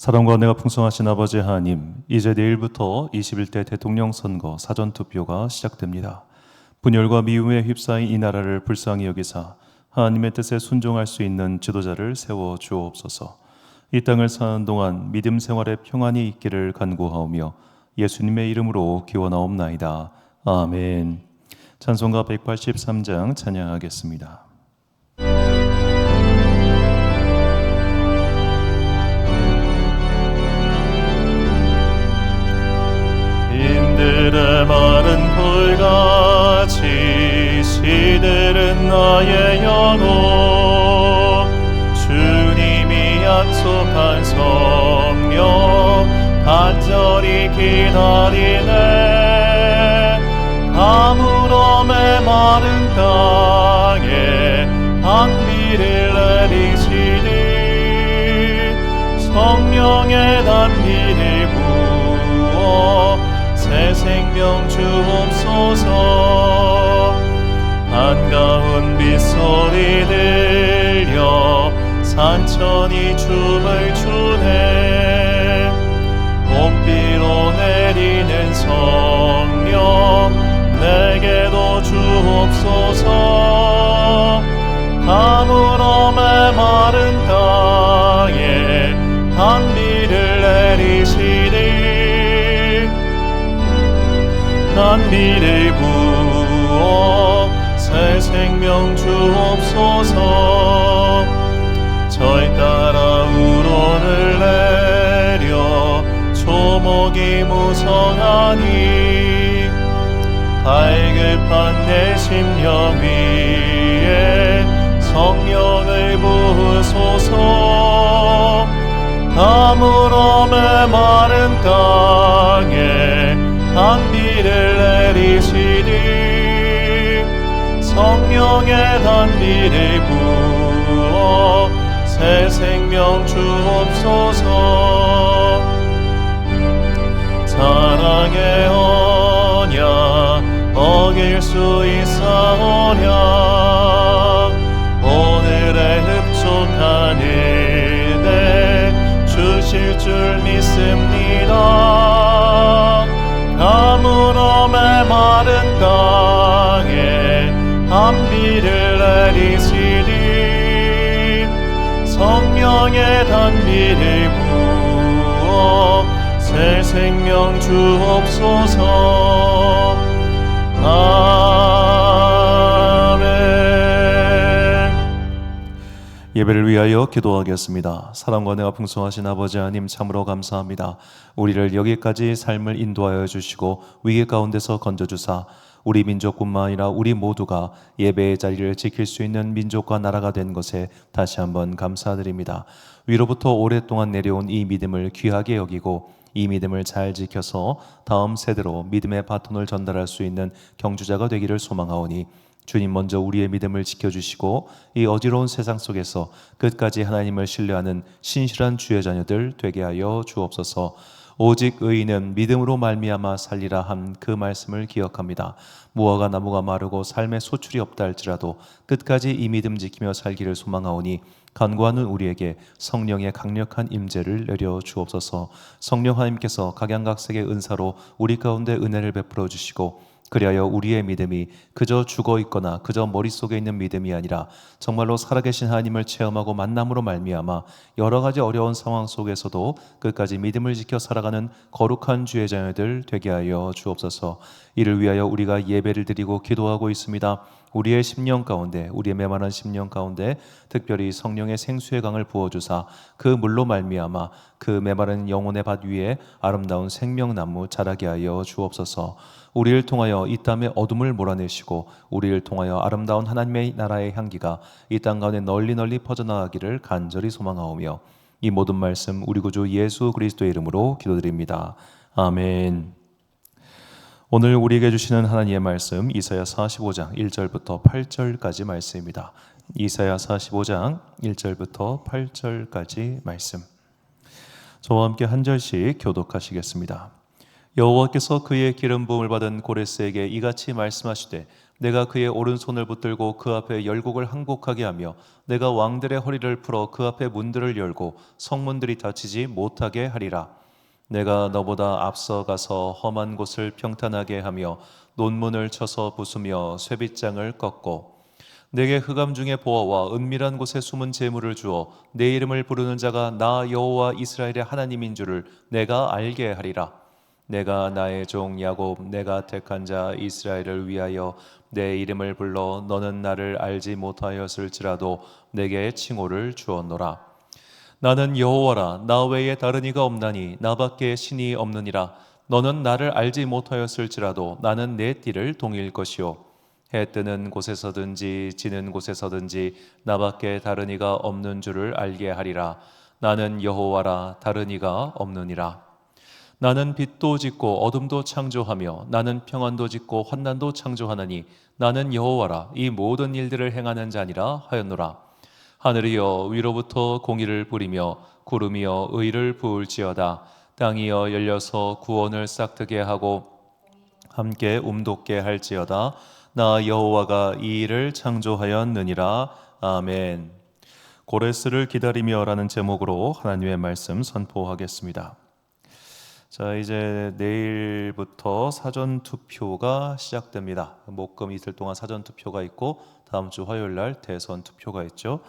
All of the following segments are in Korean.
사랑과 은혜가 풍성하신 아버지 하나님, 이제 내일부터 21대 대통령 선거 사전투표가 시작됩니다. 분열과 미움에 휩싸인 이 나라를 불쌍히 여기사 하나님의 뜻에 순종할 수 있는 지도자를 세워 주옵소서. 이 땅을 사는 동안 믿음 생활에 평안이 있기를 간구하오며 예수님의 이름으로 기원하옵나이다. 아멘. 찬송가 183장 찬양하겠습니다. 빈들의 마른 돌같이 시들은 나의 영혼, 주님이 약속한 성령 간절히 기다리네. 가물어 메마른 땅에 단비를 내리시니 성령의 단비를 부어 새 생명 주옵소서. 반가운 빗소리 들려 산천이 춤을 추네. 봄비로 내리는 성령 내게도 주옵소서. 가물어 메마른 땅에 단비를 내리시니 단비를 부어 새 생명 주옵소서. 절 따라 우러를 내려 초목이 무성하니 갈급한 내 심령 위에 성령을 부으소서. 가물어 메마른 땅에 단비를 내리시니 성령의 단비를 부어 새 생명 주옵소서. 사랑의 언약 어길 수 있사오랴. 오늘의 흡족한 은혜 주실 줄 믿습니다. 가물어 메마른 땅에 단비를 내리시니 성령의 단비를 부어 새 생명 주옵소서. 아멘. 예배를 위하여 기도하겠습니다. 사랑과 은혜가 풍성하신 아버지 하나님, 참으로 감사합니다. 우리를 여기까지 삶을 인도하여 주시고 위기 가운데서 건져주사 우리 민족뿐만 아니라 우리 모두가 예배의 자리를 지킬 수 있는 민족과 나라가 된 것에 다시 한번 감사드립니다. 위로부터 오랫동안 내려온 이 믿음을 귀하게 여기고 이 믿음을 잘 지켜서 다음 세대로 믿음의 바톤을 전달할 수 있는 경주자가 되기를 소망하오니 주님 먼저 우리의 믿음을 지켜주시고 이 어지러운 세상 속에서 끝까지 하나님을 신뢰하는 신실한 주의 자녀들 되게 하여 주옵소서. 오직 의인은 믿음으로 말미암아 살리라 한 그 말씀을 기억합니다. 무화과 나무가 마르고 삶의 소출이 없다 할지라도 끝까지 이 믿음 지키며 살기를 소망하오니 간구하는 우리에게 성령의 강력한 임재를 내려 주옵소서. 성령 하나님께서 각양각색의 은사로 우리 가운데 은혜를 베풀어 주시고 그리하여 우리의 믿음이 그저 죽어있거나 그저 머릿속에 있는 믿음이 아니라 정말로 살아계신 하나님을 체험하고 만남으로 말미암아 여러 가지 어려운 상황 속에서도 끝까지 믿음을 지켜 살아가는 거룩한 주의 자녀들 되게 하여 주옵소서. 이를 위하여 우리가 예배를 드리고 기도하고 있습니다. 우리의 심령 가운데, 우리의 메마른 심령 가운데 특별히 성령의 생수의 강을 부어주사 그 물로 말미암아 그 메마른 영혼의 밭 위에 아름다운 생명나무 자라게 하여 주옵소서. 우리를 통하여 이 땅의 어둠을 몰아내시고 우리를 통하여 아름다운 하나님의 나라의 향기가 이 땅 가운데 널리 널리 퍼져나가기를 간절히 소망하오며 이 모든 말씀 우리 구주 예수 그리스도의 이름으로 기도드립니다. 아멘. 오늘 우리에게 주시는 하나님의 말씀 이사야 45장 1절부터 8절까지 말씀입니다. 이사야 45장 1절부터 8절까지 말씀. 저와 함께 한 절씩 교독하시겠습니다. 여호와께서 그의 기름 부음을 받은 고레스에게 이같이 말씀하시되 내가 그의 오른손을 붙들고 그 앞에 열국을 항복하게 하며 내가 왕들의 허리를 풀어 그 앞에 문들을 열고 성문들이 닫히지 못하게 하리라. 내가 너보다 앞서 가서 험한 곳을 평탄하게 하며 논문을 쳐서 부수며 쇠빗장을 꺾고 내게 흑암 중에 보아와 은밀한 곳에 숨은 재물을 주어 내 이름을 부르는 자가 나 여호와 이스라엘의 하나님인 줄을 내가 알게 하리라. 내가 나의 종 야곱 내가 택한 자 이스라엘을 위하여 내 이름을 불러 너는 나를 알지 못하였을지라도 내게 칭호를 주었노라. 나는 여호와라. 나 외에 다른 이가 없나니 나밖에 신이 없느니라. 너는 나를 알지 못하였을지라도 나는 내 띠를 동일 것이요 해 뜨는 곳에서든지 지는 곳에서든지 나밖에 다른 이가 없는 줄을 알게 하리라. 나는 여호와라. 다른 이가 없느니라. 나는 빛도 짓고 어둠도 창조하며 나는 평안도 짓고 환난도 창조하나니 나는 여호와라. 이 모든 일들을 행하는 자니라 하였노라. 하늘이여 위로부터 공의를 부리며 구름이여 의를 부을지어다. 땅이여 열려서 구원을 싹트게 하고 함께 움돋게 할지어다. 나 여호와가 이 일을 창조하였느니라. 아멘. 고레스를 기다리며라는 제목으로 하나님의 말씀 선포하겠습니다. 자, 이제 내일부터 사전 투표가 시작됩니다. 목금 이틀 동안 사전 투표가 있고 다음 주 화요일 날 대선 투표가 있죠.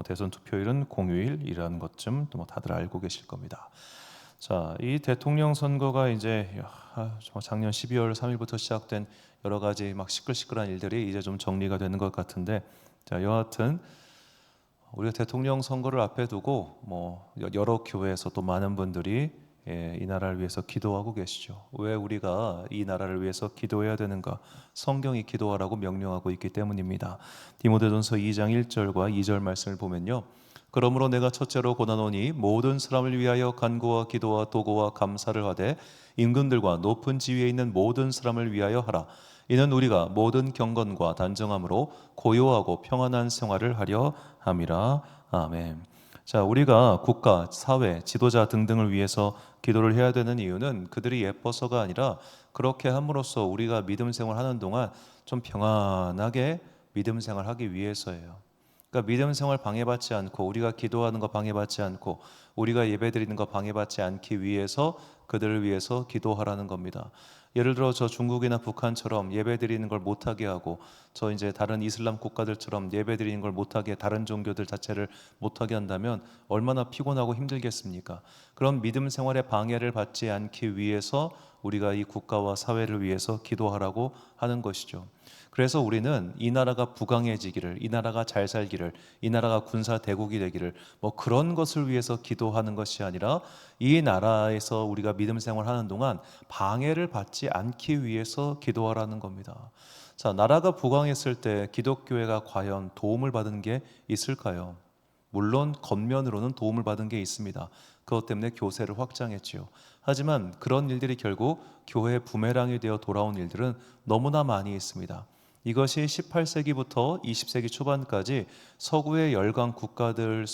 대선 투표일은 공휴일이라는 것쯤 또 다들 알고 계실 겁니다. 자, 이 대통령 선거가 이제 작년 12월 3일부터 시작된 여러 가지 막 시끌시끌한 일들이 이제 좀 정리가 되는 것 같은데, 자, 여하튼 우리가 대통령 선거를 앞에 두고 여러 교회에서 또 많은 분들이 이 나라를 위해서 기도하고 계시죠. 왜 우리가 이 나라를 위해서 기도해야 되는가? 성경이 기도하라고 명령하고 있기 때문입니다. 디모데전서 2장 1절과 2절 말씀을 보면요. 그러므로 내가 첫째로 권하노니 모든 사람을 위하여 간구와 기도와 도고와 감사를 하되 임금들과 높은 지위에 있는 모든 사람을 위하여 하라. 이는 우리가 모든 경건과 단정함으로 고요하고 평안한 생활을 하려 함이라. 아멘. 자, 우리가 국가, 사회, 지도자 등등을 위해서 기도를 해야 되는 이유는 그들이 예뻐서가 아니라 그렇게 함으로써 우리가 믿음 생활하는 동안 좀 평안하게 믿음 생활하기 위해서예요. 그러니까 믿음 생활 방해받지 않고 우리가 기도하는 거 방해받지 않고 우리가 예배드리는 거 방해받지 않기 위해서 그들을 위해서 기도하라는 겁니다. 예를 들어 저 중국이나 북한처럼 예배드리는 걸 못하게 하고 저 이제 다른 이슬람 국가들처럼 예배드리는 걸 못하게 다른 종교들 자체를 못하게 한다면 얼마나 피곤하고 힘들겠습니까? 그런 믿음 생활에 방해를 받지 않기 위해서 우리가 이 국가와 사회를 위해서 기도하라고 하는 것이죠. 그래서 우리는 이 나라가 부강해지기를, 이 나라가 잘 살기를, 이 나라가 군사 대국이 되기를 그런 것을 위해서 기도하는 것이 아니라 이 나라에서 우리가 믿음 생활하는 동안 방해를 받지 않기 위해서 기도하라는 겁니다. 자, 나라가 부강했을 때 기독교회가 과연 도움을 받은 게 있을까요? 물론 겉면으로는 도움을 받은 게 있습니다. 그것 때문에 교세를 확장했지요. 하지만 그런 일들이 결국 교회의 부메랑이 되어 돌아온 일들은 너무나 많이 있습니다. 이것이 18세기부터 20세기 초반까지 서구의 열강 국가들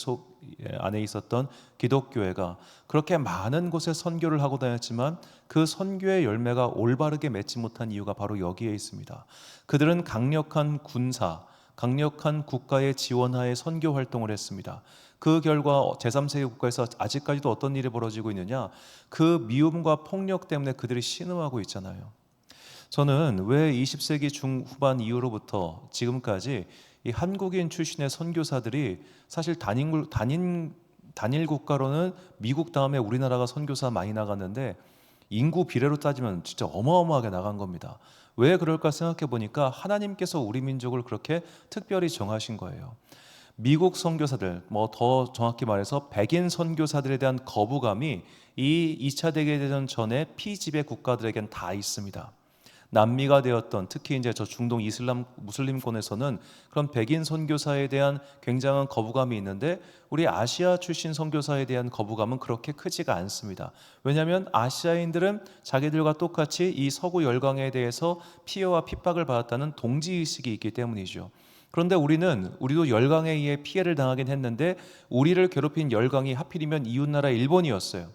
안에 있었던 기독교회가 그렇게 많은 곳에 선교를 하고 다녔지만 그 선교의 열매가 올바르게 맺지 못한 이유가 바로 여기에 있습니다. 그들은 강력한 군사, 강력한 국가의 지원하에 선교 활동을 했습니다. 그 결과 제3세계 국가에서 아직까지도 어떤 일이 벌어지고 있느냐? 그 미움과 폭력 때문에 그들이 신음하고 있잖아요. 저는 왜 20세기 중후반 이후로부터 지금까지 이 한국인 출신의 선교사들이 사실 단일 국가로는 미국 다음에 우리나라가 선교사 많이 나갔는데 인구 비례로 따지면 진짜 어마어마하게 나간 겁니다. 왜 그럴까 생각해 보니까 하나님께서 우리 민족을 그렇게 특별히 정하신 거예요. 미국 선교사들, 더 정확히 말해서 백인 선교사들에 대한 거부감이 이 2차 대대전 전에 피지배 국가들에겐 다 있습니다. 남미가 되었던 특히 이제 저 중동 이슬람 무슬림권에서는 그런 백인 선교사에 대한 굉장한 거부감이 있는데 우리 아시아 출신 선교사에 대한 거부감은 그렇게 크지가 않습니다. 왜냐하면 아시아인들은 자기들과 똑같이 이 서구 열강에 대해서 피해와 핍박을 받았다는 동지의식이 있기 때문이죠. 그런데 우리도 열강에 의해 피해를 당하긴 했는데 우리를 괴롭힌 열강이 하필이면 이웃나라 일본이었어요.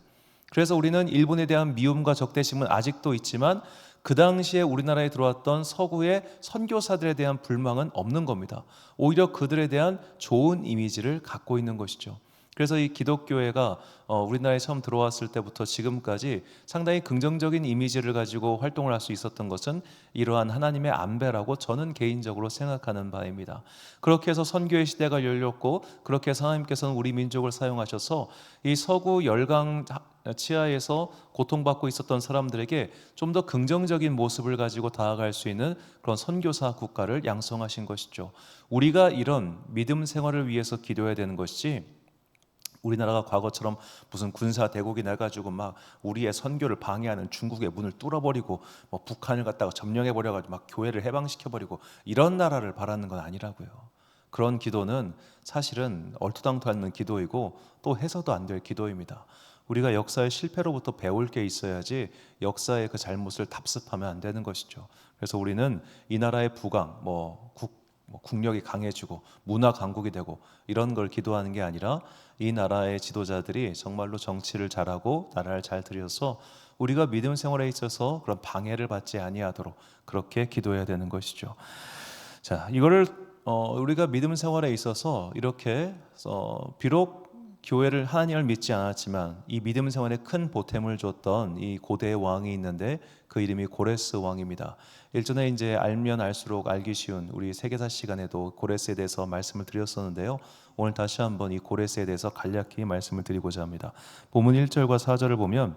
그래서 우리는 일본에 대한 미움과 적대심은 아직도 있지만 그 당시에 우리나라에 들어왔던 서구의 선교사들에 대한 불망은 없는 겁니다. 오히려 그들에 대한 좋은 이미지를 갖고 있는 것이죠. 그래서 이 기독교회가 우리나라에 처음 들어왔을 때부터 지금까지 상당히 긍정적인 이미지를 가지고 활동을 할 수 있었던 것은 이러한 하나님의 안배라고 저는 개인적으로 생각하는 바입니다. 그렇게 해서 선교의 시대가 열렸고, 그렇게 해서 하나님께서는 우리 민족을 사용하셔서 이 서구 열강 치하에서 고통받고 있었던 사람들에게 좀 더 긍정적인 모습을 가지고 다가갈 수 있는 그런 선교사 국가를 양성하신 것이죠. 우리가 이런 믿음 생활을 위해서 기도해야 되는 것이지, 우리나라가 과거처럼 무슨 군사 대국이 나가지고 막 우리의 선교를 방해하는 중국의 문을 뚫어버리고 뭐 북한을 갖다가 점령해버려가지고 막 교회를 해방시켜버리고 이런 나라를 바라는 건 아니라고요. 그런 기도는 사실은 얼토당토 않는 기도이고 또 해서도 안 될 기도입니다. 우리가 역사의 실패로부터 배울 게 있어야지 역사의 그 잘못을 답습하면 안 되는 것이죠. 그래서 우리는 이 나라의 부강, 국력이 강해지고 문화 강국이 되고 이런 걸 기도하는 게 아니라, 이 나라의 지도자들이 정말로 정치를 잘하고 나라를 잘 들여서 우리가 믿음 생활에 있어서 그런 방해를 받지 아니하도록 그렇게 기도해야 되는 것이죠. 자, 이거를 우리가 믿음 생활에 있어서 이렇게 비록 교회를 하나님을 믿지 않았지만 이 믿음 생활에 큰 보탬을 줬던 이 고대의 왕이 있는데 그 이름이 고레스 왕입니다. 일전에 이제 알면 알수록 알기 쉬운 우리 세계사 시간에도 고레스에 대해서 말씀을 드렸었는데요. 오늘 다시 한번 이 고레스에 대해서 간략히 말씀을 드리고자 합니다. 본문 1절과 4절을 보면,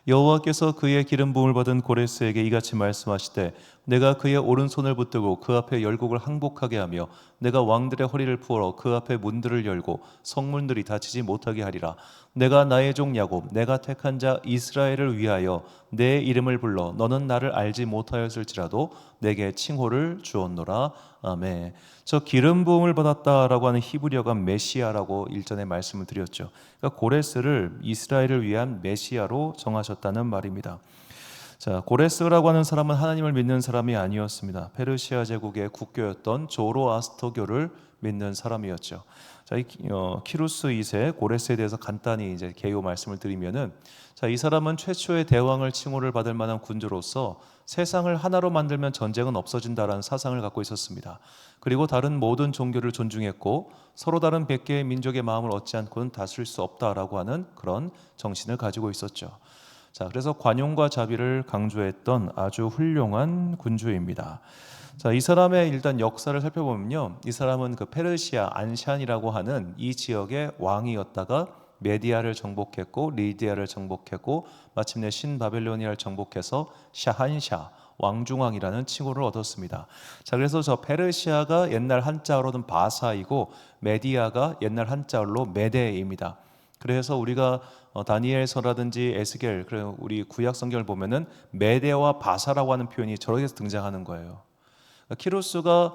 여호와께서 그의 기름 부음을 받은 고레스에게 이같이 말씀하시되, 내가 그의 오른손을 붙들고 그 앞에 열국을 항복하게 하며 내가 왕들의 허리를 풀어 그 앞에 문들을 열고 성문들이 닫히지 못하게 하리라. 내가 나의 종 야곱, 내가 택한 자 이스라엘을 위하여 내 이름을 불러 너는 나를 알지 못하였을지라도 내게 칭호를 주었노라. 아멘. 저 기름 부음을 받았다라고 하는 히브리어가 메시아라고 일전에 말씀을 드렸죠. 그러니까 고레스를 이스라엘을 위한 메시아로 정하셨다는 말입니다. 자, 고레스라고 하는 사람은 하나님을 믿는 사람이 아니었습니다. 페르시아 제국의 국교였던 조로아스터교를 믿는 사람이었죠. 자, 키루스 2세 고레스에 대해서 간단히 이제 개요 말씀을 드리면은, 자, 이 사람은 최초의 대왕을 칭호를 받을 만한 군주로서 세상을 하나로 만들면 전쟁은 없어진다라는 사상을 갖고 있었습니다. 그리고 다른 모든 종교를 존중했고 서로 다른 100개의 민족의 마음을 얻지 않고는 다스릴 수 없다라고 하는 그런 정신을 가지고 있었죠. 자, 그래서 관용과 자비를 강조했던 아주 훌륭한 군주입니다. 자, 이 사람의 일단 역사를 살펴보면요, 이 사람은 그 페르시아 안샨이라고 하는 이 지역의 왕이었다가 메디아를 정복했고 리디아를 정복했고 마침내 신바벨로니아를 정복해서 샤한샤 왕중왕이라는 칭호를 얻었습니다. 자, 그래서 저 페르시아가 옛날 한자어로는 바사이고 메디아가 옛날 한자어로 메데입니다. 그래서 우리가 다니엘서라든지 에스겔, 그리고 우리 구약 성경을 보면은 메데와 바사라고 하는 표현이 저렇게 등장하는 거예요. 키루스가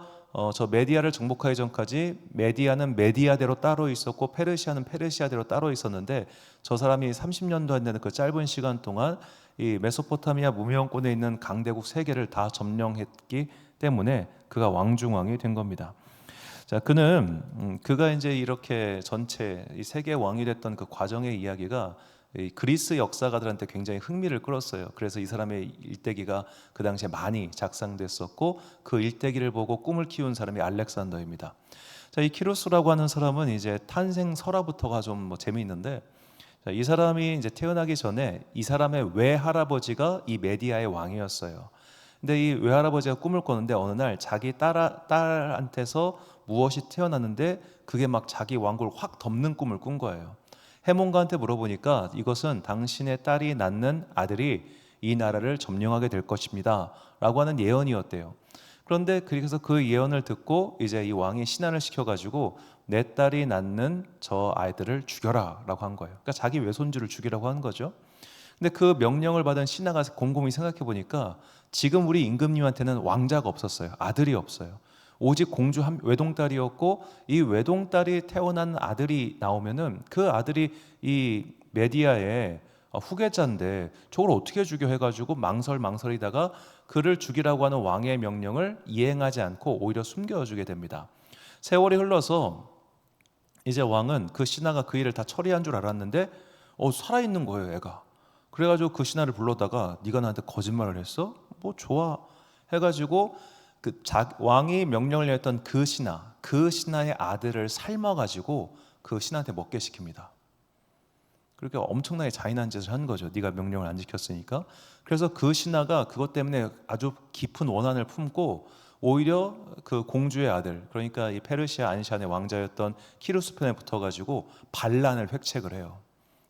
저 메디아를 정복하기 전까지 메디아는 메디아대로 따로 있었고 페르시아는 페르시아대로 따로 있었는데, 저 사람이 30년도 안 되는 그 짧은 시간 동안 이 메소포타미아 무명권에 있는 강대국 3개를 다 점령했기 때문에 그가 왕중왕이 된 겁니다. 자, 그가 이제 이렇게 전체 이 세계 왕이 됐던 그 과정의 이야기가 이 그리스 역사가들한테 굉장히 흥미를 끌었어요. 그래서 이 사람의 일대기가 그 당시에 많이 작성됐었고 그 일대기를 보고 꿈을 키운 사람이 알렉산더입니다. 자, 이 키루스라고 하는 사람은 이제 탄생 설화부터가 좀 재미있는데, 자, 이 사람이 이제 태어나기 전에 이 사람의 외할아버지가 이 메디아의 왕이었어요. 근데 이 외할아버지가 꿈을 꿨는데 어느 날 자기 딸한테서 무엇이 태어났는데 그게 막 자기 왕국을 확 덮는 꿈을 꾼 거예요. 해몽가한테 물어보니까 이것은 당신의 딸이 낳는 아들이 이 나라를 점령하게 될 것입니다 라고 하는 예언이었대요. 그런데 그래서 그 예언을 듣고 이제 이 왕이 신하를 시켜가지고 내 딸이 낳는 저 아이들을 죽여라 라고 한 거예요. 그러니까 자기 외손주를 죽이라고 한 거죠. 근데 그 명령을 받은 신하가 곰곰이 생각해 보니까 지금 우리 임금님한테는 왕자가 없었어요. 아들이 없어요. 오직 공주 한 외동딸이었고, 이 외동딸이 태어난 아들이 나오면은 그 아들이 이 메디아의 후계자인데 저걸 어떻게 죽여 해가지고 망설이다가 그를 죽이라고 하는 왕의 명령을 이행하지 않고 오히려 숨겨주게 됩니다. 세월이 흘러서 이제 왕은 그 신하가 그 일을 다 처리한 줄 알았는데 살아있는 거예요, 애가. 그래가지고 그 신하를 불러다가 네가 나한테 거짓말을 했어? 뭐 좋아 해가지고 왕이 명령을 내렸던 그 신하의 아들을 삶아가지고 그 신하한테 먹게 시킵니다. 그렇게 엄청나게 잔인한 짓을 한 거죠. 네가 명령을 안 지켰으니까. 그래서 그 신하가 그것 때문에 아주 깊은 원한을 품고 오히려 그 공주의 아들, 그러니까 이 페르시아 안시안의 왕자였던 키루스 편에 붙어가지고 반란을 획책을 해요.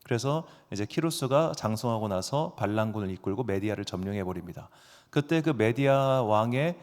그래서 이제 키루스가 장성하고 나서 반란군을 이끌고 메디아를 점령해 버립니다. 그때 그 메디아 왕의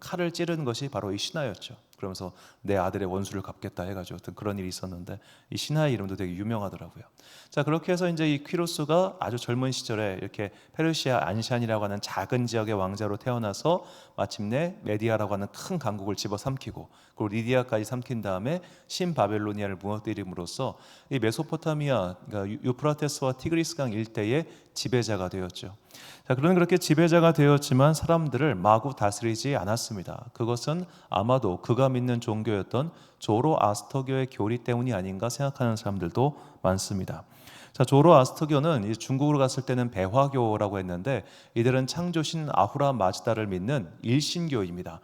칼을 찌른 것이 바로 이 신하였죠. 그러면서 내 아들의 원수를 갚겠다 해가지고 어떤 그런 일이 있었는데, 이 신하의 이름도 되게 유명하더라고요. 자, 그렇게 해서 이제 이 퀴루스가 아주 젊은 시절에 이렇게 페르시아 안샨이라고 하는 작은 지역의 왕자로 태어나서 마침내 메디아라고 하는 큰 강국을 집어삼키고, 그리고 리디아까지 삼킨 다음에 신바벨로니아를 무너뜨림으로써 이 메소포타미아, 그러니까 유프라테스와 티그리스강 일대의 지배자가 되었죠. 자, 그런 그렇게 지배자가 되었지만 사람들을 마구 다스리지 않았습니다. 그것은 아마도 그가 믿는 종교였던 조로아스터교의 교리 때문이 아닌가 생각하는 사람들도 많습니다. 자, 조로아스터교는 중국으로 갔을 때는 배화교라고 했는데, 이들은 창조신 아후라 마즈다를 믿는 일신교입니다.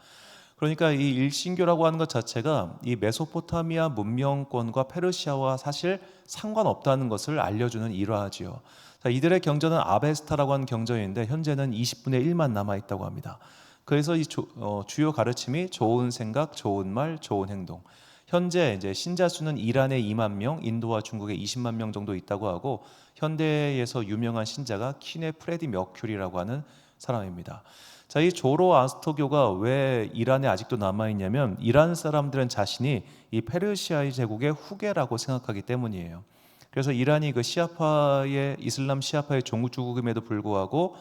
그러니까 이 일신교라고 하는 것 자체가 이 메소포타미아 문명권과 페르시아와 사실 상관없다는 것을 알려주는 일화지요. 자, 이들의 경전은 아베스타라고 하는 경전인데 현재는 20분의 1만 남아 있다고 합니다. 그래서 이 주요 가르침이 좋은 생각, 좋은 말, 좋은 행동. 현재 이제 신자 수는 이란에 2만 명, 인도와 중국에 20만 명 정도 있다고 하고, 현대에서 유명한 신자가 키네 프레디 머큐리라고 하는 사람입니다. 자, 이 조로아스터교가 왜 이란에 아직도 남아 있냐면, 이란 사람들은 자신이 이 페르시아의 제국의 후계라고 생각하기 때문이에요. 그래서 이란이 그 이슬람 시아파의 종주국임에도 불구하고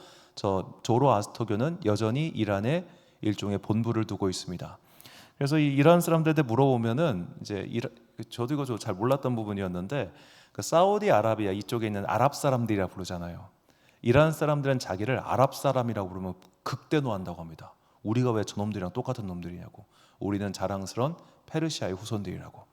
조로아스터교는 여전히 이란에 일종의 본부를 두고 있습니다. 그래서 이 이란 사람들한테 물어보면은 이제 저도 이거 잘 몰랐던 부분이었는데, 그 사우디아라비아 이쪽에 있는 아랍 사람들이라 부르잖아요. 이란 사람들은 자기를 아랍 사람이라고 부르면 극대노한다고 합니다. 우리가 왜 저놈들이랑 똑같은 놈들이냐고. 우리는 자랑스러운 페르시아의 후손들이라고.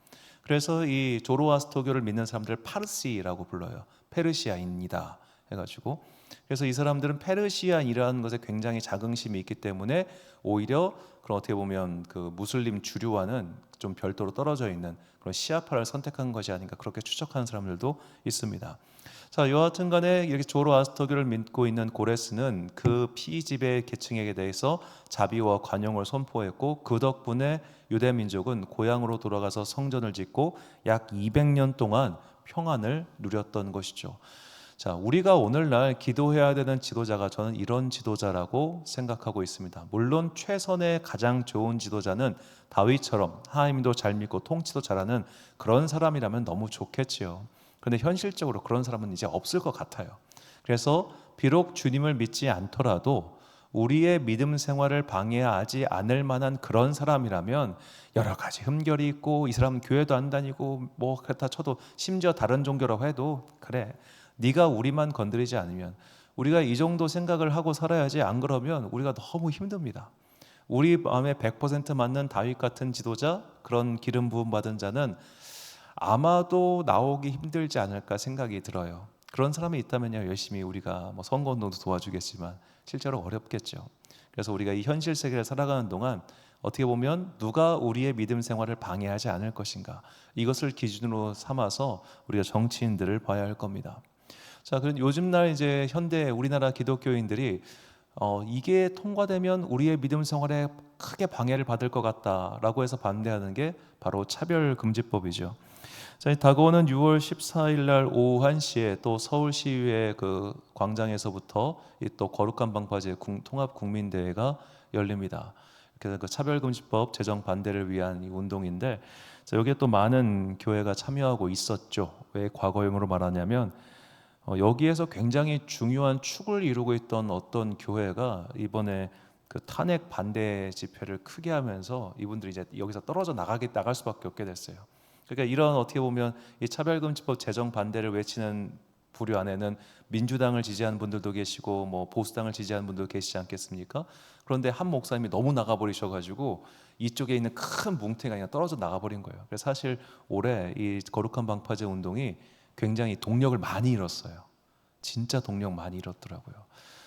그래서 이 조로아스터교를 믿는 사람들을 파르시라고 불러요. 페르시아인이다 해가지고. 그래서 이 사람들은 페르시아인이라는 것에 굉장히 자긍심이 있기 때문에 오히려 그런, 어떻게 보면 그 무슬림 주류와는 좀 별도로 떨어져 있는 그런 시아파를 선택한 것이 아닌가, 그렇게 추측하는 사람들도 있습니다. 자, 여하튼 간에 이렇게 조로아스터교를 믿고 있는 고레스는 그 피지배 계층에게 대해서 자비와 관용을 선포했고, 그 덕분에 유대 민족은 고향으로 돌아가서 성전을 짓고 약 200년 동안 평안을 누렸던 것이죠. 자, 우리가 오늘날 기도해야 되는 지도자가 저는 이런 지도자라고 생각하고 있습니다. 물론 최선의 가장 좋은 지도자는 다윗처럼 하나님도 잘 믿고 통치도 잘하는 그런 사람이라면 너무 좋겠지요. 그런데 현실적으로 그런 사람은 이제 없을 것 같아요. 그래서 비록 주님을 믿지 않더라도 우리의 믿음 생활을 방해하지 않을 만한 그런 사람이라면, 여러 가지 흠결이 있고 이 사람 교회도 안 다니고 뭐 그렇다 쳐도, 심지어 다른 종교라고 해도, 그래, 네가 우리만 건드리지 않으면, 우리가 이 정도 생각을 하고 살아야지. 안 그러면 우리가 너무 힘듭니다. 우리 마음에 100% 맞는 다윗 같은 지도자, 그런 기름 부음 받은 자는 아마도 나오기 힘들지 않을까 생각이 들어요. 그런 사람이 있다면요, 열심히 우리가 뭐 선거운동도 도와주겠지만 실제로 어렵겠죠. 그래서 우리가 이 현실 세계를 살아가는 동안 어떻게 보면 누가 우리의 믿음 생활을 방해하지 않을 것인가, 이것을 기준으로 삼아서 우리가 정치인들을 봐야 할 겁니다. 자, 그럼 요즘 날 이제 현대 우리나라 기독교인들이 이게 통과되면 우리의 믿음 생활에 크게 방해를 받을 것 같다라고 해서 반대하는 게 바로 차별금지법이죠. 자, 다가오는 6월 14일 날 오후 1시에 또 서울시의회 그 광장에서부터 이 또 거룩한 방파제 통합국민대회가 열립니다. 그래서 그 차별금지법 제정 반대를 위한 이 운동인데, 자, 여기에 또 많은 교회가 참여하고 있었죠. 왜 과거형으로 말하냐면, 여기에서 굉장히 중요한 축을 이루고 있던 어떤 교회가 이번에 그 탄핵 반대 집회를 크게 하면서 이분들이 이제 여기서 떨어져 나갈 수밖에 없게 됐어요. 그러니까 이런, 어떻게 보면 이 차별금지법 제정 반대를 외치는 부류 안에는 민주당을 지지하는 분들도 계시고 뭐 보수당을 지지하는 분들도 계시지 않겠습니까? 그런데 한 목사님이 너무 나가버리셔가지고 이쪽에 있는 큰 뭉태가 그냥 떨어져 나가버린 거예요. 그래서 사실 올해 이 거룩한 방파제 운동이 굉장히 동력을 많이 잃었어요. 진짜 동력 많이 잃었더라고요.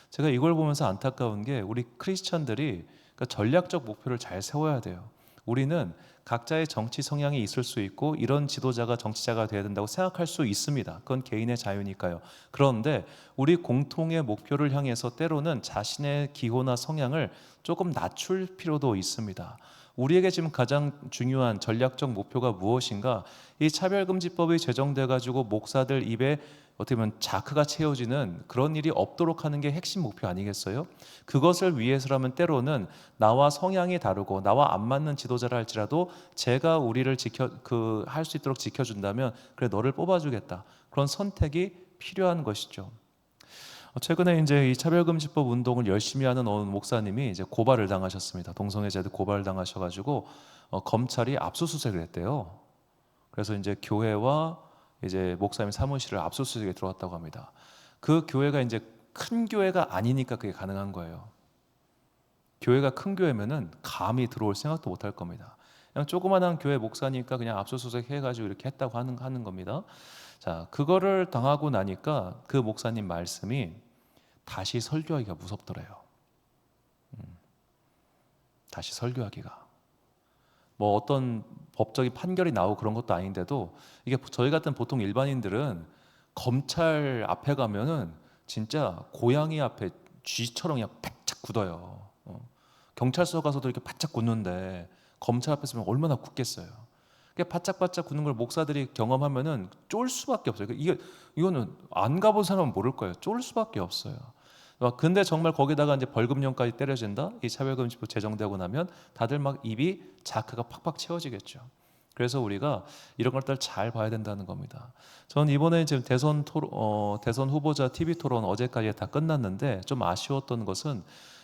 제가 이걸 보면서 안타까운 게 우리 크리스천들이 그러니까 전략적 목표를 잘 세워야 돼요. 우리는 각자의 정치 성향이 있을 수 있고 이런 지도자가 정치자가 돼야 된다고 생각할 수 있습니다. 그건 개인의 자유니까요. 그런데 우리 공통의 목표를 향해서 때로는 자신의 기호나 성향을 조금 낮출 필요도 있습니다. 우리에게 지금 가장 중요한 전략적 목표가 무엇인가? 이 차별금지법이 제정돼 가지고 목사들 입에 어떻게 보면 자크가 채워지는 그런 일이 없도록 하는 게 핵심 목표 아니겠어요? 그것을 위해서라면 때로는 나와 성향이 다르고 나와 안 맞는 지도자라 할지라도 제가 우리를 할 수 있도록 지켜준다면 그래 너를 뽑아주겠다. 그런 선택이 필요한 것이죠. 최근에 이제 이 차별금지법 운동을 열심히 하는 어느 목사님이 이제 고발을 당하셨습니다. 동성애자들 고발을 당하셔가지고 검찰이 압수수색을 했대요. 그래서 이제 교회와 이제 목사님 사무실을 압수수색에 들어왔다고 합니다. 그 교회가 이제 큰 교회가 아니니까 그게 가능한 거예요. 교회가 큰 교회면은 감히 들어올 생각도 못 할 겁니다. 그냥 조그만한 교회 목사니까 그냥 압수수색 해가지고 이렇게 했다고 하는 겁니다. 자, 그거를 당하고 나니까 그 목사님 말씀이 다시 설교하기가 무섭더래요. 다시 설교하기가. 뭐 어떤 법적인 판결이 나오고 그런 것도 아닌데도 이게 저희 같은 보통 일반인들은 검찰 앞에 가면은 진짜 고양이 앞에 쥐처럼 그냥 바짝 굳어요. 경찰서 가서도 이렇게 바짝 굳는데 검찰 앞에 서면 얼마나 굳겠어요. 바짝바짝 굳는 걸 목사들이 경험하면은 쫄 수밖에 없어요. 이거는 안 가본 사람은 모를 거예요. 쫄 수밖에 없어요. 근데 정말 거기다가 이제 벌금형까지 때려진다. 이 차별금지법 제정되고 나면 다들 막 입이 자크가 팍팍 채워지겠죠. 그래서 우리가 이런 것들 잘 봐야 된다는 겁니다. 전 이번에 지금 대선 후보자 TV 토론 어제까지 다 끝났는데 좀 아쉬웠던 것은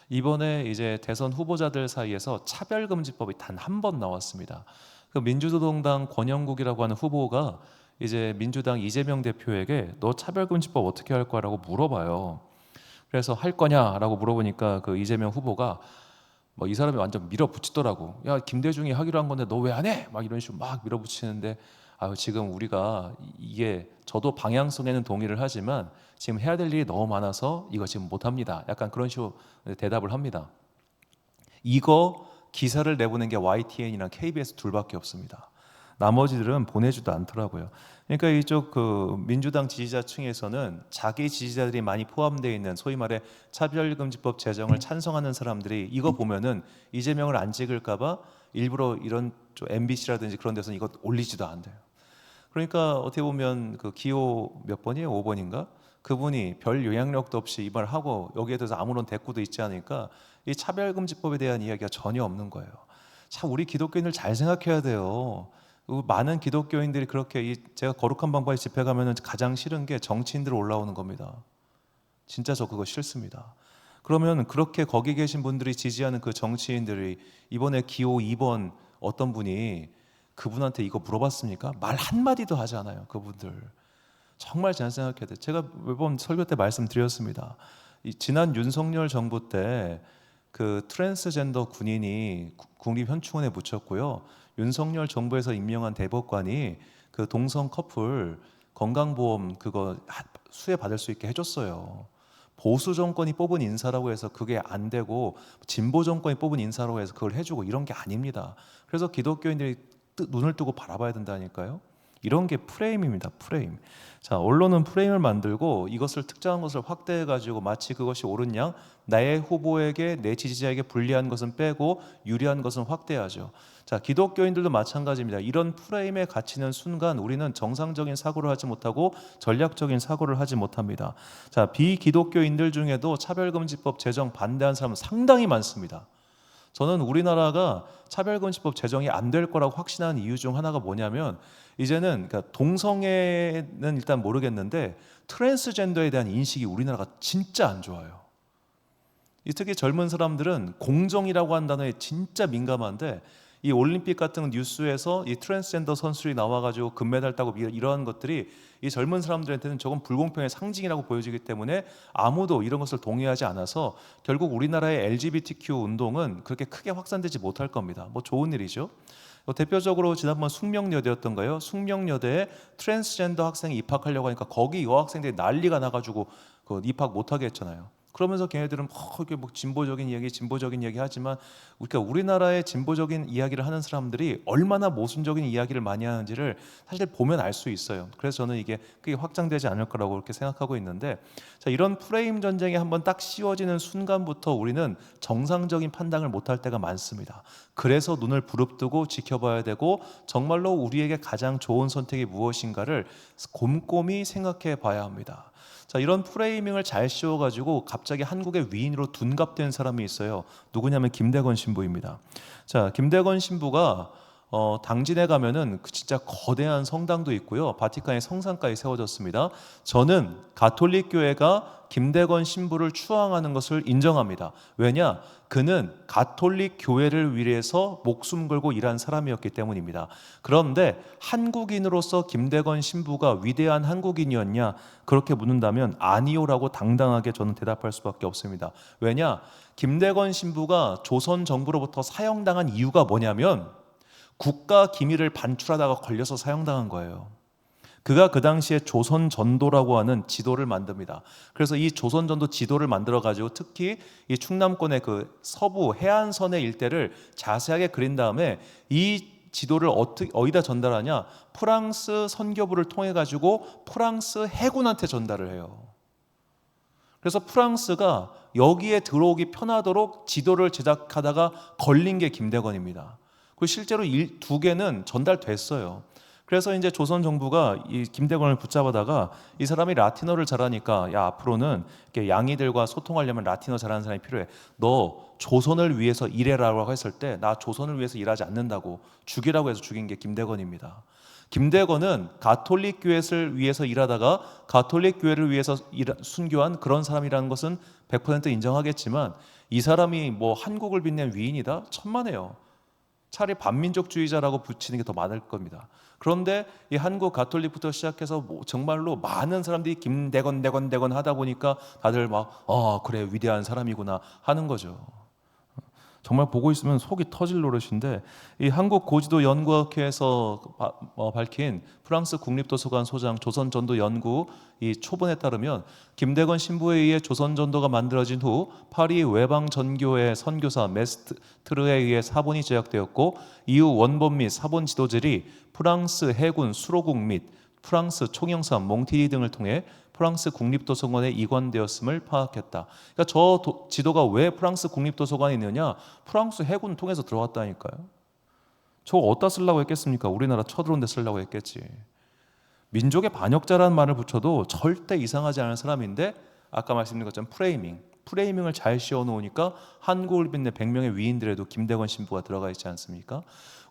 이번에 이제 대선 후보자들 사이에서 차별금지법이 단 한 번 나왔습니다. 그 민주노동당 권영국이라고 하는 후보가 이제 민주당 이재명 대표에게 너 차별금지법 어떻게 할 거라고 물어봐요. 그래서 할 거냐라고 물어보니까 그 이재명 후보가 뭐 이 사람이 완전 밀어붙이더라고. 야, 김대중이 하기로 한 건데 너 왜 안 해? 막 이런 식으로 막 밀어붙이는데 지금 우리가 이게 저도 방향성에는 동의를 하지만 지금 해야 될 일이 너무 많아서 이거 지금 못 합니다. 약간 그런 식으로 대답을 합니다. 이거 기사를 내보낸 게 YTN이랑 KBS 둘밖에 없습니다. 나머지들은 보내지도 않더라고요. 그러니까 이쪽 그 민주당 지지자층에서는 자기 지지자들이 많이 포함되어 있는 소위 말해 차별금지법 제정을 찬성하는 사람들이 이거 보면은 이재명을 안 찍을까봐 일부러 이런 MBC라든지 그런 데서는 이거 올리지도 않대요. 그러니까 어떻게 보면 그 기호 몇 번이에요? 5번인가? 그분이 별 영향력도 없이 이 말을 하고 여기에 대해서 아무런 대꾸도 있지 않으니까 이 차별금지법에 대한 이야기가 전혀 없는 거예요. 참 우리 기독교인들 잘 생각해야 돼요. 많은 기독교인들이 그렇게 제가 거룩한 방법에 집회 가면은 가장 싫은 게 정치인들 올라오는 겁니다. 진짜 저 그거 싫습니다. 그러면 그렇게 거기 계신 분들이 지지하는 그 정치인들이 이번에 기호 2번 어떤 분이 그분한테 이거 물어봤습니까? 말 한마디도 하지 않아요. 그분들 정말 잘 생각해야 돼요. 제가 매번 설교 때 말씀드렸습니다. 지난 윤석열 정부 때 그 트랜스젠더 군인이 국립현충원에 묻혔고요. 윤석열 정부에서 임명한 대법관이 그 동성 커플 건강보험 그거 수혜 받을 수 있게 해줬어요. 보수 정권이 뽑은 인사라고 해서 그게 안 되고 진보 정권이 뽑은 인사라고 해서 그걸 해주고 이런 게 아닙니다. 그래서 기독교인들이 눈을 뜨고 바라봐야 된다니까요. 이런 게 프레임입니다. 프레임. 자, 언론은 프레임을 만들고 이것을 특정한 것을 확대해 가지고 마치 그것이 옳은 양 나의 후보에게 내 지지자에게 불리한 것은 빼고 유리한 것은 확대하죠. 자, 기독교인들도 마찬가지입니다. 이런 프레임에 갇히는 순간 우리는 정상적인 사고를 하지 못하고 전략적인 사고를 하지 못합니다. 자, 비기독교인들 중에도 차별금지법 제정 반대하는 사람은 상당히 많습니다. 저는 우리나라가 차별금지법 제정이 안 될 거라고 확신하는 이유 중 하나가 뭐냐면 이제는 그러니까 동성애는 일단 모르겠는데 트랜스젠더에 대한 인식이 우리나라가 진짜 안 좋아요. 특히 젊은 사람들은 공정이라고 하는 단어에 진짜 민감한데 이 올림픽 같은 뉴스에서 이 트랜스젠더 선수들이 나와가지고 금메달 따고 이러한 것들이 이 젊은 사람들한테는 조금 불공평의 상징이라고 보여지기 때문에 아무도 이런 것을 동의하지 않아서 결국 우리나라의 LGBTQ 운동은 그렇게 크게 확산되지 못할 겁니다. 뭐 좋은 일이죠. 대표적으로 지난번 숙명여대였던가요? 숙명여대에 트랜스젠더 학생이 입학하려고 하니까 거기 여학생들이 난리가 나가지고 그 입학 못하게 했잖아요. 그러면서 걔네들은 이게 뭐 진보적인 얘기 하지만, 그러니까 우리나라의 진보적인 이야기를 하는 사람들이 얼마나 모순적인 이야기를 많이 하는지를 사실 보면 알 수 있어요. 그래서 저는 이게 크게 확장되지 않을 거라고 그렇게 생각하고 있는데, 자, 이런 프레임 전쟁이 한번 딱 씌워지는 순간부터 우리는 정상적인 판단을 못할 때가 많습니다. 그래서 눈을 부릅뜨고 지켜봐야 되고, 정말로 우리에게 가장 좋은 선택이 무엇인가를 곰곰이 생각해 봐야 합니다. 자, 이런 프레이밍을 잘 씌워가지고 갑자기 한국의 위인으로 둔갑된 사람이 있어요. 누구냐면 김대건 신부입니다. 자, 김대건 신부가 당진에 가면은 진짜 거대한 성당도 있고요, 바티칸의 성상까지 세워졌습니다. 저는 가톨릭 교회가 김대건 신부를 추앙하는 것을 인정합니다. 왜냐? 그는 가톨릭 교회를 위해서 목숨 걸고 일한 사람이었기 때문입니다. 그런데 한국인으로서 김대건 신부가 위대한 한국인이었냐? 그렇게 묻는다면 아니요라고 당당하게 저는 대답할 수밖에 없습니다. 왜냐? 김대건 신부가 조선 정부로부터 사형당한 이유가 뭐냐면 국가 기밀을 반출하다가 걸려서 사형당한 거예요. 그가 그 당시에 조선전도라고 하는 지도를 만듭니다. 그래서 이 조선전도 지도를 만들어 가지고 특히 이 충남권의 그 서부 해안선의 일대를 자세하게 그린 다음에 이 지도를 어디다 전달하냐? 프랑스 선교부를 통해 가지고 프랑스 해군한테 전달을 해요. 그래서 프랑스가 여기에 들어오기 편하도록 지도를 제작하다가 걸린 게 김대건입니다. 그 실제로 두 개는 전달됐어요. 그래서 이제 조선 정부가 이 김대건을 붙잡아다가 이 사람이 라틴어를 잘하니까, 야, 앞으로는 이렇게 양이들과 소통하려면 라틴어 잘하는 사람이 필요해. 너 조선을 위해서 일해라고 했을 때 나 조선을 위해서 일하지 않는다고 죽이라고 해서 죽인 게 김대건입니다. 김대건은 가톨릭 교회를 위해서 일하다가 가톨릭 교회를 위해서 순교한 그런 사람이라는 것은 100% 인정하겠지만, 이 사람이 뭐 한국을 빛낸 위인이다? 천만에요. 차라리 반민족주의자라고 붙이는 게 더 많을 겁니다. 그런데 이 한국 가톨릭부터 시작해서 정말로 많은 사람들이 김대건 하다 보니까 다들 막 그래, 위대한 사람이구나 하는 거죠. 정말 보고 있으면 속이 터질 노릇인데, 이 한국고지도연구학회에서 밝힌 프랑스 국립도서관 소장 조선전도연구 이 초본에 따르면 김대건 신부에 의해 조선전도가 만들어진 후 파리 외방전교회 선교사 메스트르에 의해 사본이 제작되었고, 이후 원본 및 사본 지도들이 프랑스 해군 수로국 및 프랑스 총영사 몽티니 등을 통해 프랑스 국립도서관에 이관되었음을 파악했다. 그러니까 지도가 왜 프랑스 국립도서관에 있느냐? 프랑스 해군 통해서 들어왔다니까요. 저거 어디다 쓰려고 했겠습니까? 우리나라 쳐들어온 데 쓰려고 했겠지. 민족의 반역자라는 말을 붙여도 절대 이상하지 않은 사람인데, 아까 말씀드린 것처럼 프레이밍을 잘 씌워놓으니까 한국을 빛낸 100명의 위인들에도 김대건 신부가 들어가 있지 않습니까?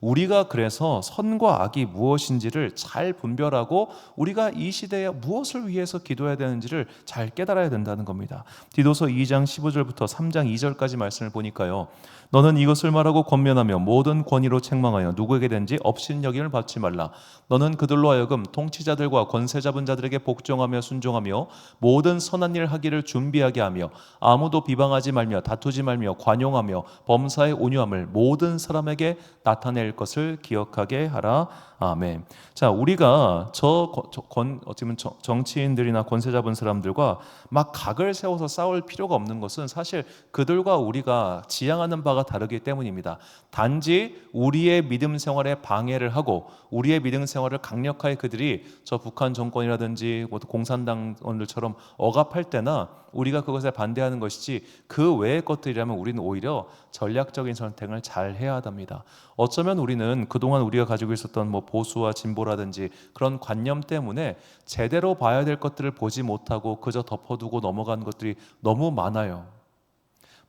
우리가 그래서 선과 악이 무엇인지를 잘 분별하고 우리가 이 시대에 무엇을 위해서 기도해야 되는지를 잘 깨달아야 된다는 겁니다. 디도서 2장 15절부터 3장 2절까지 말씀을 보니까요, 너는 이것을 말하고 권면하며 모든 권위로 책망하여 누구에게든지 업신여김을 받지 말라. 너는 그들로 하여금 통치자들과 권세 잡은 자들에게 복종하며 순종하며 모든 선한 일 하기를 준비하게 하며 아무도 비방하지 말며 다투지 말며 관용하며 범사의 온유함을 모든 사람에게 나타낼 것을 기억하게 하라. 아멘. 자, 우리가 어떻게 보면 정치인들이나 권세 잡은 사람들과 막 각을 세워서 싸울 필요가 없는 것은 사실 그들과 우리가 지향하는 바가 다르기 때문입니다. 단지 우리의 믿음 생활에 방해를 하고 우리의 믿음 생활을 강력하게 그들이 저 북한 정권이라든지 공산당원들처럼 억압할 때나 우리가 그것에 반대하는 것이지, 그 외의 것들이라면 우리는 오히려 전략적인 선택을 잘 해야 합니다. 어쩌면 우리는 그동안 우리가 가지고 있었던 뭐 보수와 진보라든지 그런 관념 때문에 제대로 봐야 될 것들을 보지 못하고 그저 덮어두고 넘어간 것들이 너무 많아요.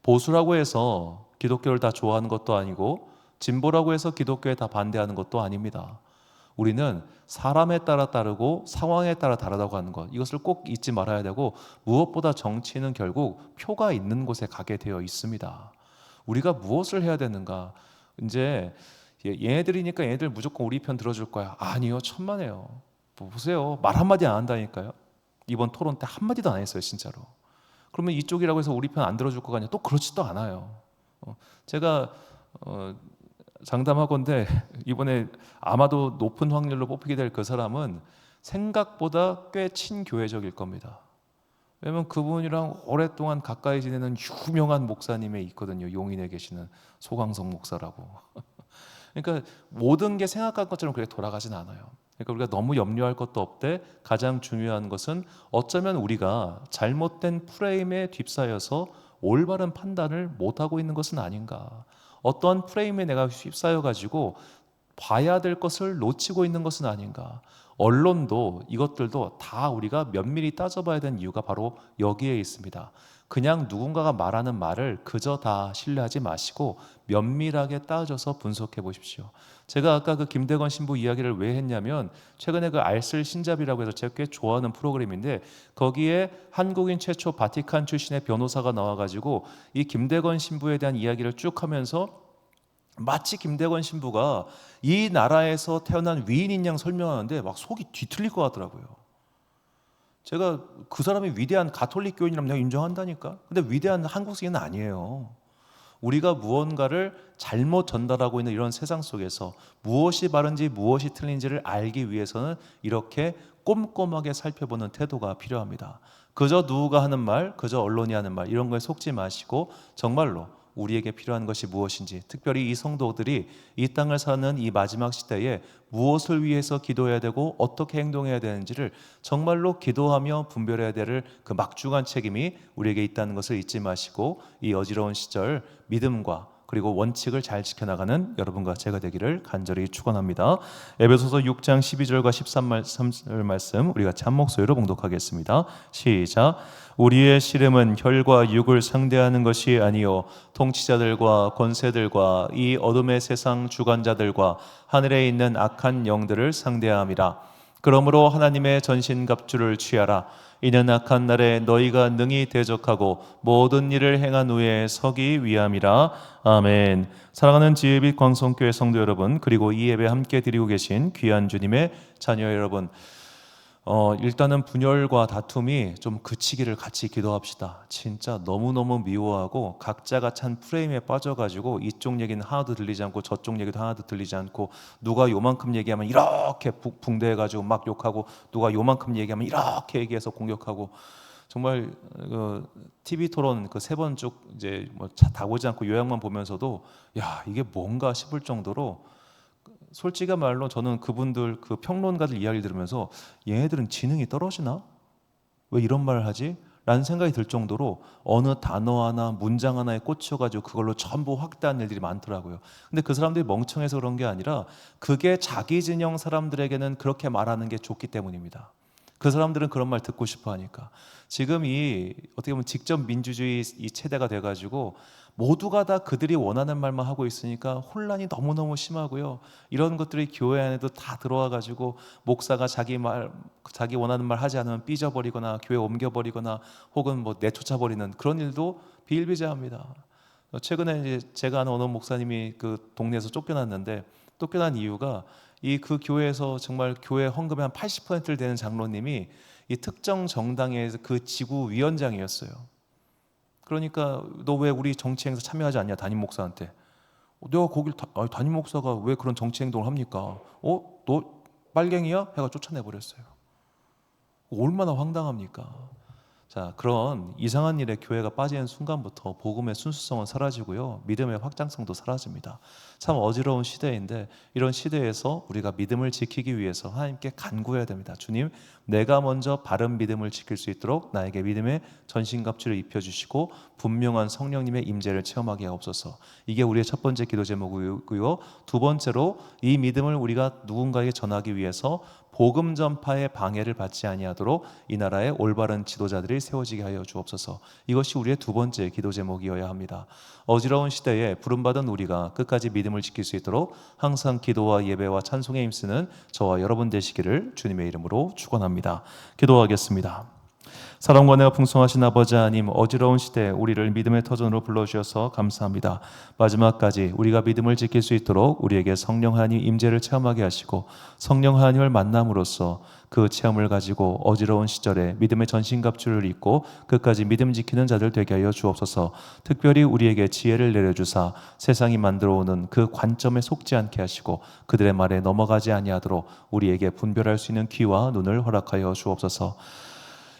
보수라고 해서 기독교를 다 좋아하는 것도 아니고 진보라고 해서 기독교에 다 반대하는 것도 아닙니다. 우리는 사람에 따라 따르고 상황에 따라 다르다고 하는 것, 이것을 꼭 잊지 말아야 되고, 무엇보다 정치는 결국 표가 있는 곳에 가게 되어 있습니다. 우리가 무엇을 해야 되는가? 이제 얘네들이니까 얘네들 무조건 우리 편 들어줄 거야. 아니요, 천만에요. 보세요, 말 한마디 안 한다니까요. 이번 토론 때 한마디도 안 했어요, 진짜로. 그러면 이쪽이라고 해서 우리 편 안 들어줄 거가 아니라 또 그렇지도 않아요. 제가 장담하건대 이번에 아마도 높은 확률로 뽑히게 될 그 사람은 생각보다 꽤 친교회적일 겁니다. 왜냐면 그분이랑 오랫동안 가까이 지내는 유명한 목사님이 있거든요. 용인에 계시는 소광석 목사라고. 그러니까 모든 게 생각한 것처럼 그렇게 돌아가진 않아요. 그러니까 우리가 너무 염려할 것도 없되 가장 중요한 것은 어쩌면 우리가 잘못된 프레임에 휩싸여서 올바른 판단을 못하고 있는 것은 아닌가. 어떠한 프레임에 내가 휩싸여 가지고 봐야 될 것을 놓치고 있는 것은 아닌가. 언론도 이것들도 다 우리가 면밀히 따져봐야 되는 이유가 바로 여기에 있습니다. 그냥 누군가가 말하는 말을 그저 다 신뢰하지 마시고 면밀하게 따져서 분석해 보십시오. 제가 아까 그 김대건 신부 이야기를 왜 했냐면 최근에 그 알쓸 신잡이라고 해서 제가 꽤 좋아하는 프로그램인데 거기에 한국인 최초 바티칸 출신의 변호사가 나와가지고 이 김대건 신부에 대한 이야기를 쭉 하면서 마치 김대건 신부가 이 나라에서 태어난 위인인 양 설명하는데 막 속이 뒤틀릴 것 같더라고요. 제가 그 사람이 위대한 가톨릭 교인이라면 내가 인정한다니까. 근데 위대한 한국인은 아니에요. 우리가 무언가를 잘못 전달하고 있는 이런 세상 속에서 무엇이 바른지 무엇이 틀린지를 알기 위해서는 이렇게 꼼꼼하게 살펴보는 태도가 필요합니다. 그저 누가 하는 말, 그저 언론이 하는 말 이런 거에 속지 마시고 정말로 우리에게 필요한 것이 무엇인지, 특별히 이 성도들이 이 땅을 사는 이 마지막 시대에 무엇을 위해서 기도해야 되고 어떻게 행동해야 되는지를 정말로 기도하며 분별해야 될 그 막중한 책임이 우리에게 있다는 것을 잊지 마시고 이 어지러운 시절 믿음과 그리고 원칙을 잘 지켜나가는 여러분과 제가 되기를 간절히 축원합니다. 에베소서 6장 12절과 13절 말씀 우리가 참목소리로 봉독하겠습니다. 시작. 우리의 씨름은 혈과 육을 상대하는 것이 아니요 통치자들과 권세들과 이 어둠의 세상 주관자들과 하늘에 있는 악한 영들을 상대함이라. 그러므로 하나님의 전신갑주를 취하라. 이는 악한 날에 너희가 능히 대적하고 모든 일을 행한 후에 서기 위함이라. 아멘. 사랑하는 지혜빛 광성교회 성도 여러분, 그리고 이 예배 함께 드리고 계신 귀한 주님의 자녀 여러분, 일단은 분열과 다툼이 좀 그치기를 같이 기도합시다. 진짜 너무너무 미워하고 각자가 찬 프레임에 빠져가지고 이쪽 얘기는 하나도 들리지 않고 저쪽 얘기도 하나도 들리지 않고 누가 요만큼 얘기하면 이렇게 붕대해가지고 막 욕하고 누가 요만큼 얘기하면 이렇게 얘기해서 공격하고 정말 TV 토론 그 세 번 쭉 이제 뭐 다 보지 않고 요약만 보면서도 야 이게 뭔가 싶을 정도로 솔직한 말로 저는 그분들 그 평론가들 이야기를 들으면서 얘네들은 지능이 떨어지나? 왜 이런 말을 하지? 라는 생각이 들 정도로 어느 단어 하나 문장 하나에 꽂혀가지고 그걸로 전부 확대한 일들이 많더라고요. 근데 그 사람들이 멍청해서 그런 게 아니라 그게 자기 진영 사람들에게는 그렇게 말하는 게 좋기 때문입니다. 그 사람들은 그런 말 듣고 싶어 하니까. 지금 이 어떻게 보면 직접 민주주의 이 체대가 돼가지고 모두가 다 그들이 원하는 말만 하고 있으니까 혼란이 너무너무 심하고요. 이런 것들이 교회 안에도 다 들어와가지고 목사가 자기 원하는 말 하지 않으면 삐져버리거나 교회 옮겨버리거나 혹은 뭐 내쫓아버리는 그런 일도 비일비재합니다. 최근에 이제 제가 아는 어느 목사님이 그 동네에서 쫓겨났는데 쫓겨난 이유가 이 그 교회에서 정말 교회 헌금의 한 80%를 되는 장로님이 이 특정 정당의 그 지구 위원장이었어요. 그러니까 너 왜 우리 정치 행사 참여하지 않냐 담임 목사한테. 내가 거길 담임 목사가 왜 그런 정치 행동을 합니까? 너 빨갱이야? 해가 쫓아내 버렸어요. 얼마나 황당합니까? 자, 그런 이상한 일에 교회가 빠지는 순간부터 복음의 순수성은 사라지고요. 믿음의 확장성도 사라집니다. 참 어지러운 시대인데 이런 시대에서 우리가 믿음을 지키기 위해서 하나님께 간구해야 됩니다. 주님, 내가 먼저 바른 믿음을 지킬 수 있도록 나에게 믿음의 전신갑주를 입혀주시고 분명한 성령님의 임재를 체험하게 하옵소서. 이게 우리의 첫 번째 기도 제목이고요. 두 번째로 이 믿음을 우리가 누군가에게 전하기 위해서 복음 전파의 방해를 받지 아니하도록 이 나라의 올바른 지도자들이 세워지게 하여 주옵소서. 이것이 우리의 두 번째 기도 제목이어야 합니다. 어지러운 시대에 부름받은 우리가 끝까지 믿음을 지킬 수 있도록 항상 기도와 예배와 찬송에 힘쓰는 저와 여러분 되시기를 주님의 이름으로 축원합니다. 기도하겠습니다. 사랑과 은혜가 풍성하신 아버지 하나님, 어지러운 시대에 우리를 믿음의 터전으로 불러주셔서 감사합니다. 마지막까지 우리가 믿음을 지킬 수 있도록 우리에게 성령 하나님 임재를 체험하게 하시고 성령 하나님을 만남으로써 그 체험을 가지고 어지러운 시절에 믿음의 전신갑주를 입고 끝까지 믿음 지키는 자들 되게 하여 주옵소서. 특별히 우리에게 지혜를 내려주사 세상이 만들어 오는 그 관점에 속지 않게 하시고 그들의 말에 넘어가지 아니하도록 우리에게 분별할 수 있는 귀와 눈을 허락하여 주옵소서.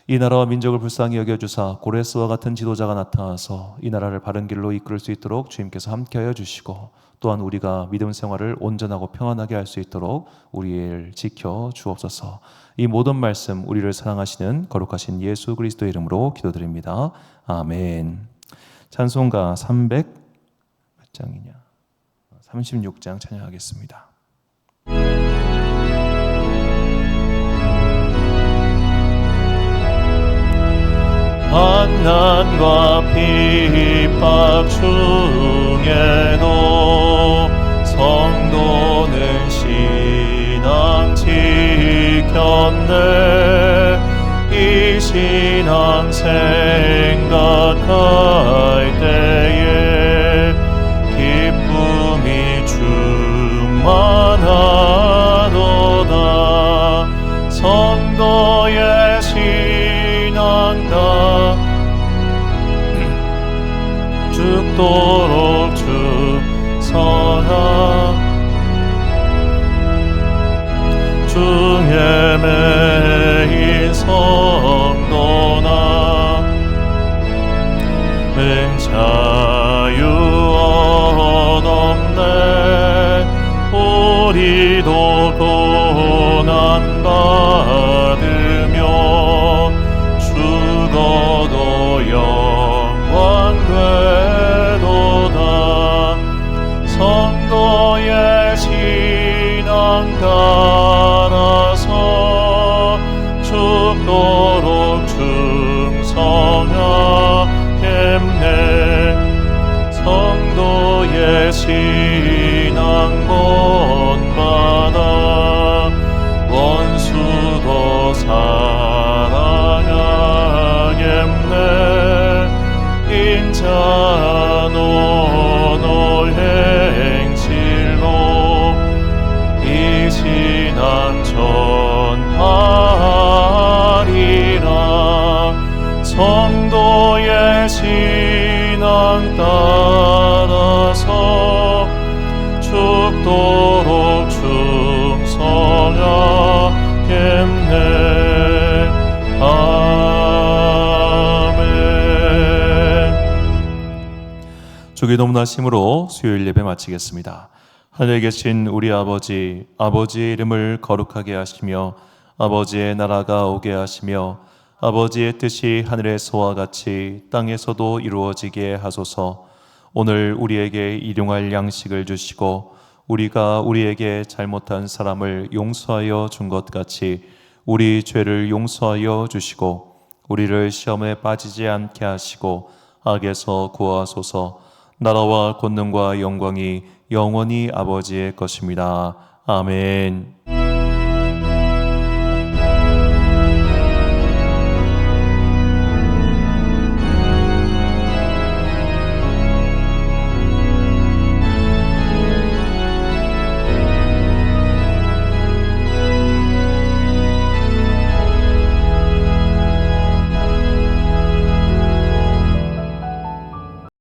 이 나라와 민족을 불쌍히 여겨주사 고레스와 같은 지도자가 나타나서 이 나라를 바른 길로 이끌 수 있도록 주님께서 함께하여 주시고, 또한 우리가 믿음 생활을 온전하고 평안하게 할 수 있도록 우리를 지켜 주옵소서. 이 모든 말씀 우리를 사랑하시는 거룩하신 예수 그리스도의 이름으로 기도드립니다. 아멘. 찬송가 300 몇 장이냐? 36장 찬양하겠습니다. 환난과 핍박 중에도 성도는 신앙 지켰네. 이 신앙 생각할 때에 기쁨이 충만하도다. 성도의 신앙다 죽도록 충성하. 주의 매인 성도나 은자유 얻었네. 우리도 고난 받으며 죽어도 영광 되도다. 성도의 신앙 따라서 죽도록 충성하겠네. 성도의 신앙 본받아 원수도 사랑하겠네. 인자 노노 행실로 이 신앙 전파하리라. 성도의 신앙 따라서 죽도록 충성하겠네. 아멘. 주기 도문하심으로 수요일 예배 마치겠습니다. 하늘에 계신 우리 아버지, 아버지의 이름을 거룩하게 하시며 아버지의 나라가 오게 하시며 아버지의 뜻이 하늘에서와 같이 땅에서도 이루어지게 하소서. 오늘 우리에게 일용할 양식을 주시고 우리가 우리에게 잘못한 사람을 용서하여 준 것 같이 우리 죄를 용서하여 주시고 우리를 시험에 빠지지 않게 하시고 악에서 구하소서. 나라와 권능과 영광이 영원히 아버지의 것입니다. 아멘.